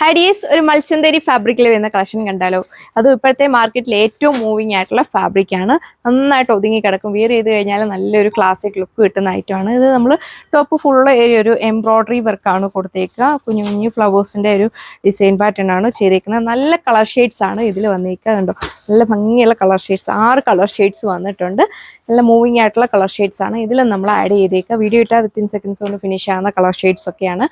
ഹൈഡിയസ് ഒരു മൽച്ചന്തേരി ഫാബ്രിക്കിൽ വരുന്ന കളക്ഷൻ കണ്ടാലോ. അത് ഇപ്പോഴത്തെ മാർക്കറ്റിൽ ഏറ്റവും മൂവിങ് ആയിട്ടുള്ള ഫാബ്രിക്കാണ്. നന്നായിട്ട് ഒതുങ്ങി കിടക്കും. വിയർ ചെയ്ത് കഴിഞ്ഞാൽ നല്ലൊരു ക്ലാസിക് ലുക്ക് കിട്ടുന്ന ഐറ്റമാണ് ഇത്. നമ്മൾ ടോപ്പ് ഫുള്ള് ഒരു എംബ്രോയ്ഡറി വർക്കാണ് കൊടുത്തേക്കുക. കുഞ്ഞു കുഞ്ഞു ഫ്ലവേഴ്സിൻ്റെ ഒരു ഡിസൈൻ പാറ്റേൺ ആണ് ചെയ്തേക്കുന്നത്. നല്ല കളർ ഷെയ്ഡ്സ് ആണ് ഇതിൽ വന്നിരിക്കുക. കണ്ടോ, നല്ല ഭംഗിയുള്ള കളർ ഷെയ്ഡ്സ്, 6 കളർ ഷെയ്ഡ്സ് വന്നിട്ടുണ്ട്. നല്ല മൂവിങ് ആയിട്ടുള്ള കളർ ഷെയ്ഡ്സ് ആണ് ഇതിൽ നമ്മൾ ആഡ് ചെയ്തേക്കുക. വീഡിയോ ഇട്ടാൽ വിത്തിൻ സെക്കൻഡ്സ് കൊണ്ട് ഫിനിഷ് ആകുന്ന കളർ ഷെയ്ഡ്സ് ഒക്കെയാണ്.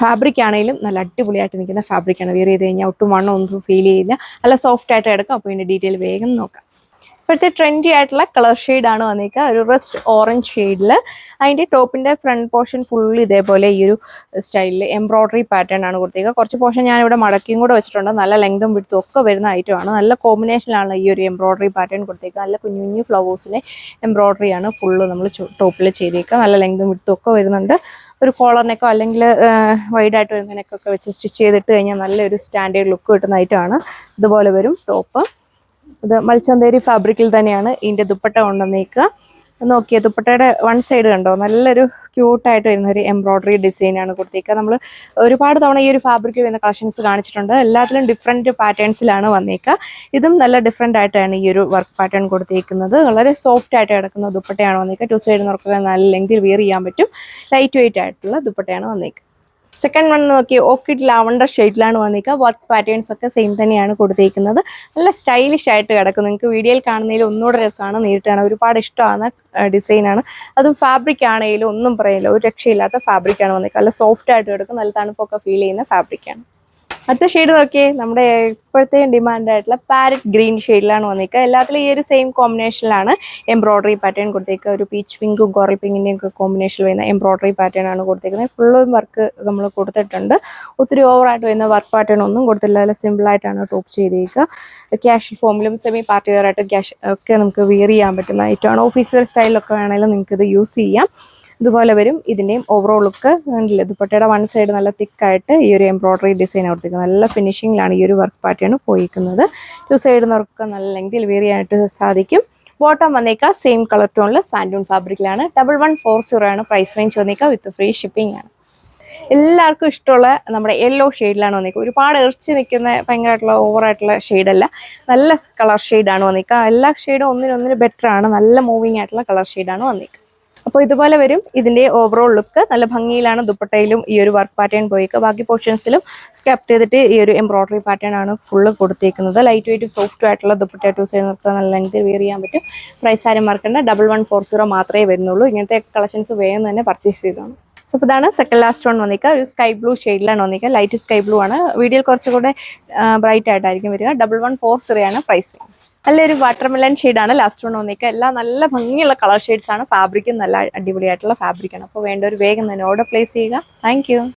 ഫാബ്രിക് ആണെങ്കിലും നല്ല അടിപൊളിയായിട്ട് നിൽക്കുന്ന ഫാബ്രിക്കാണ്. വെയർ ചെയ്ത് കഴിഞ്ഞാൽ ഒട്ടും വണ്ണം ഒന്നും ഫീൽ ചെയ്യില്ല. നല്ല സോഫ്റ്റ് ആയിട്ട് എടുക്കും. അപ്പോൾ ഇതിൻ്റെ ഡീറ്റെയിൽ വേഗം നോക്കാം. ഇപ്പോഴത്തെ ട്രെൻഡി ആയിട്ടുള്ള കളർ ഷെയ്ഡാണ് വന്നിരിക്കുക. ഒരു റസ്റ്റ് ഓറഞ്ച് ഷെയ്ഡിൽ അതിൻ്റെ ടോപ്പിൻ്റെ ഫ്രണ്ട് പോർഷൻ ഫുള്ള് ഇതേപോലെ ഈ ഒരു സ്റ്റൈലിൽ എംബ്രോയ്ഡറി പാറ്റേൺ ആണ് കൊടുത്തേക്കുക. കുറച്ച് പോർഷൻ ഞാനിവിടെ മടക്കിയും കൂടെ വെച്ചിട്ടുണ്ട്. നല്ല ലെങ്തും വിഡ്ത്തും ഒക്കെ വരുന്ന ഐറ്റമാണ്. നല്ല കോമ്പിനേഷനിലാണ് ഈ ഒരു എംബ്രോയ്ഡറി പാറ്റേൺ കൊടുത്തേക്കുക. നല്ല കുഞ്ഞു കുഞ്ഞു ഫ്ലവേഴ്സിലെ എംബ്രോയ്ഡറിയാണ് ഫുള്ള് നമ്മൾ ടോപ്പിൽ ചെയ്തേക്കുക. നല്ല ലെങ്തും വിഡ്ത്തും ഒക്കെ വരുന്നുണ്ട്. ഒരു കോളറിനൊക്കെ അല്ലെങ്കിൽ വൈഡായിട്ട് വരുന്നതിനൊക്കെ വെച്ച് സ്റ്റിച്ച് ചെയ്തിട്ട് കഴിഞ്ഞാൽ നല്ലൊരു സ്റ്റാൻഡേർഡ് ലുക്ക് കിട്ടുന്ന ഐറ്റമാണ്. ഇതുപോലെ വരും ടോപ്പ്. ഇത് മൽച്ചന്തേരി ഫാബ്രിക്കിൽ തന്നെയാണ് ഇതിൻ്റെ ദുപ്പട്ട കൊണ്ടുവന്നേക്കുക. നോക്കിയ ദുപ്പട്ടയുടെ വൺ സൈഡ് കണ്ടോ, നല്ലൊരു ക്യൂട്ടായിട്ട് വരുന്ന ഒരു എംബ്രോയ്ഡറി ഡിസൈനാണ് കൊടുത്തേക്കുക. നമ്മൾ ഒരുപാട് തവണ ഈ ഒരു ഫാബ്രിക് വരുന്ന കളക്ഷൻസ് കാണിച്ചിട്ടുണ്ട്. എല്ലാത്തിലും ഡിഫറെൻറ്റ് പാറ്റേൺസിലാണ് വന്നേക്കുക. ഇതും നല്ല ഡിഫറെൻ്റ് ആയിട്ടാണ് ഈ ഒരു വർക്ക് പാറ്റേൺ കൊടുത്തേക്കുന്നത്. വളരെ സോഫ്റ്റ് ആയിട്ട് കിടക്കുന്ന ദുപ്പട്ടയാണ് വന്നേക്കുക. 2 സൈഡ് നോക്കുക, നല്ല ലെങ്തിൽ വിയർ ചെയ്യാൻ പറ്റും. ലൈറ്റ് വെയിറ്റ് ആയിട്ടുള്ള ദുപ്പട്ടയാണ് വന്നേക്കുക. സെക്കൻഡ് വൺ നോക്കി ഓർക്കിഡ് ലാവണ്ടർ ഷെയ്ഡിലാണ് വന്നിരിക്കുക. വർക്ക് പാറ്റേൺസ് ഒക്കെ സെയിം തന്നെയാണ് കൊടുത്തേക്കുന്നത്. നല്ല സ്റ്റൈലിഷ് ആയിട്ട് കിടക്കും. നിങ്ങൾക്ക് വീഡിയോയിൽ കാണുന്നതിൽ ഒന്നുകൂടെ രസമാണ്, നേരിട്ടാണ് ഒരുപാട് ഇഷ്ടമാകുന്ന ഡിസൈനാണ്. അതും ഫാബ്രിക് ആണെങ്കിലും ഒന്നും പറയില്ല, ഒരു രക്ഷയില്ലാത്ത ഫാബ്രിക്കാണ് വന്നിരിക്കുക. നല്ല സോഫ്റ്റ് ആയിട്ട് കിടക്കും. നല്ല തണുപ്പൊക്കെ ഫീൽ ചെയ്യുന്ന ഫാബ്രിക്കാണ്. അടുത്ത ഷെയ്ഡ് നോക്കിയേ, നമ്മുടെ ഇപ്പോഴത്തെയും ഡിമാൻഡ് ആയിട്ടുള്ള പാരറ്റ് ഗ്രീൻ ഷെയ്ഡിലാണ് വന്നിരിക്കുക. എല്ലാത്തിലും ഈ ഒരു സെയിം കോമ്പിനേഷനിലാണ് എംബ്രോയ്ഡറി പാറ്റേൺ കൊടുത്തേക്കുക. ഒരു പീച്ച് പിങ്കും കോറൽ പിങ്കിൻ്റെയും ഒക്കെ കോമ്പിനേഷനിൽ വരുന്ന എംബ്രോയ്ഡറി പാറ്റേൺ ആണ് കൊടുത്തേക്കുന്നത്. ഫുള്ളും വർക്ക് നമ്മൾ കൊടുത്തിട്ടുണ്ട്. ഒത്തിരി ഓവറായിട്ട് വരുന്ന വർക്ക് പാറ്റേൺ ഒന്നും കൊടുത്തില്ല. നല്ല സിമ്പിളായിട്ടാണ് ടോപ്പ് ചെയ്തേക്കുക. ക്യാഷ് ഫോമിലും സെമി പാർട്ടി വെയർ ആയിട്ട് ക്യാഷ് ഒക്കെ നമുക്ക് വിയർ ചെയ്യാൻ പറ്റുന്ന ഐറ്റമാണ്. ഓഫീസ് വെയർ സ്റ്റൈലൊക്കെ വേണമെങ്കിലും നിങ്ങൾക്ക് ഇത് യൂസ് ചെയ്യാം. ഇതുപോലെ വരും ഇതിൻ്റെയും ഓവറോൾ ലുക്ക്. കണ്ടില്ലേ, ദുപ്പട്ടയുടെ വൺ സൈഡ് നല്ല തിക്കായിട്ട് ഈ ഒരു എംബ്രോയ്ഡറി ഡിസൈൻ കൊടുത്തിരിക്കുന്നത്. നല്ല ഫിനിഷിങ്ങിലാണ് ഈ ഒരു വർക്ക് പാറ്റേൺ പോയിരിക്കുന്നത്. 2 സൈഡ് നിന്നൊക്കെ നല്ല ലെങ്തിൽ വെയർ ചെയ്യാനായിട്ട് സാധിക്കും. ബോട്ടം വന്നേക്കുക സെയിം കളർ ടോണിൽ സാൻഡൂൺ ഫാബ്രിക്കിലാണ്. 1140 ആണ് പ്രൈസ് റേഞ്ച് വന്നേക്കുക. വിത്ത് ഫ്രീ ഷിപ്പിംഗ് ആണ്. എല്ലാവർക്കും ഇഷ്ടമുള്ള നമ്മുടെ യെല്ലോ ഷെയ്ഡിലാണ് വന്നിരിക്കുക. ഒരുപാട് എറിച്ച് നിൽക്കുന്ന ഭയങ്കരമായിട്ടുള്ള ഓവറായിട്ടുള്ള ഷെയ്ഡല്ല, നല്ല കളർ ഷെയ്ഡാണ് വന്നിരിക്കുക. എല്ലാ ഷെയ്ഡും ഒന്നിനൊന്നിന് ബെറ്റർ ആണ്. നല്ല മൂവിങ് ആയിട്ടുള്ള കളർ ഷെയ്ഡാണ് വന്നിരിക്കുക. അപ്പോൾ ഇതുപോലെ വരും ഇതിൻ്റെ ഓവറോൾ ലുക്ക്. നല്ല ഭംഗിയിലാണ് ദുപ്പട്ടയിലും ഈ ഒരു വർക്ക് പാറ്റേൺ പോയിക്കുക. ബാക്കി പോർഷൻസിലും സ്കെപ്റ്റ് ചെയ്തിട്ട് ഈ ഒരു എംബ്രോയ്ഡറി പാറ്റേൺ ആണ് ഫുള്ള് കൊടുത്തേക്കുന്നത്. ലൈറ്റ് വെയിറ്റ് സോഫ്റ്റ് ആയിട്ടുള്ള ദുപ്പട്ട 2 സൈഡ് നിർത്താൻ നല്ല ലെങ്തിൽ വെയർ ചെയ്യാൻ പറ്റും. പ്രൈസ് ആരും മറക്കണ്ട, 1140 മാത്രമേ വരുന്നുള്ളൂ. ഇങ്ങനത്തെ കളക്ഷൻസ് വേഗം തന്നെ പർച്ചേസ് ചെയ്തതാണ്. സോ അപ്പോൾ ഇതാണ് സെക്കൻഡ് ലാസ്റ്റ് വൺ വന്നിരിക്കുക. ഒരു സ്കൈ ബ്ലൂ ഷെയ്ഡിലാണ് വന്നിരിക്കുക. ലൈറ്റ് സ്കൈ ബ്ലൂ ആണ്. വീഡിയോയിൽ കുറച്ചുകൂടെ ബ്രൈറ്റ് ആയിട്ടായിരിക്കും വരിക. 1140 ആണ് പ്രൈസ്. നല്ലൊരു വാട്ടർമെലൻ ഷെയ്ഡാണ് ലാസ്റ്റ് വൺ വന്നിരിക്കുക. എല്ലാം നല്ല ഭംഗിയുള്ള കളർ ഷെയ്ഡ്സ് ആണ്. ഫാബ്രിക്കും നല്ല അടിപൊളിയായിട്ടുള്ള ഫാബ്രിക്കാണ്. അപ്പോൾ വേണ്ട ഒരു വേഗം തന്നെ ഓർഡർ പ്ലേസ് ചെയ്യുക. താങ്ക്